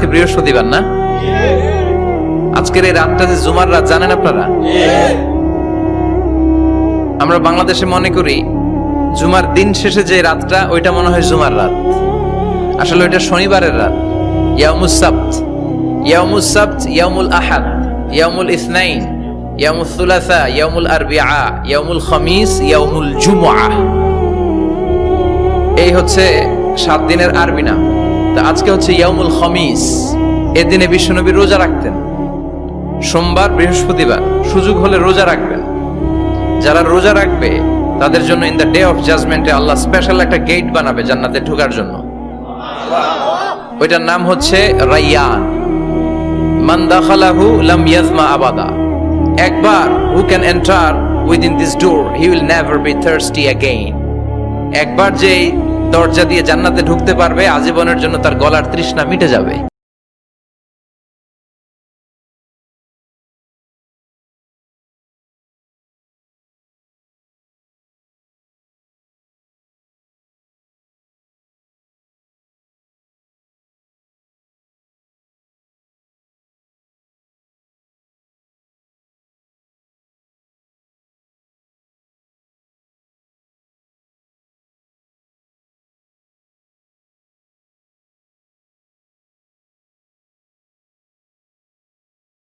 আজকে বৃহস্পতিবার না? আজকের এই রাতটা যে জুমার রাত, জানেন আপনারা? আমরা বাংলাদেশে মনে করি জুমার দিন শেষে যে রাতটা, ওইটা মনে হয় জুমার রাত। আসলে ওইটা শনিবারের রাত। ইয়াউমুস সাবত, ইয়াউমুস সাবত, ইয়াউমুল আহাদ, ইয়াউমুল ইসনাইন, ইয়াউমুল সুলাসা, ইয়াউমুল আরবিআ, ইয়াউমুল খামিস, ইয়াউমুল জুমআহ। এই হচ্ছে 7 দিনের আরবি নাম। তা আজকে হচ্ছে ইয়াউমুল খামিস। এদিনে বিশ্বনবী রোজা রাখতেন, সোমবার বৃহস্পতিবার। সুযোগ হলে রোজা রাখবেন। যারা রোজা রাখবে তাদের জন্য ইন দ্য ডে অফ জাজমেন্টে আল্লাহ স্পেশাল একটা গেট বানাবে জান্নাতে ঢোকার জন্য। ওইটার নাম হচ্ছে রাইয়ান। মান দাখালাহু লাম ইয়াজমা আবাদা। একবার who can enter within this door he will never be thirsty again. একবার যে দরজা দিয়ে জান্নাতে ঢুকতে পারবে, আজীবনের জন্য তার গলার তৃষ্ণা মিটে যাবে।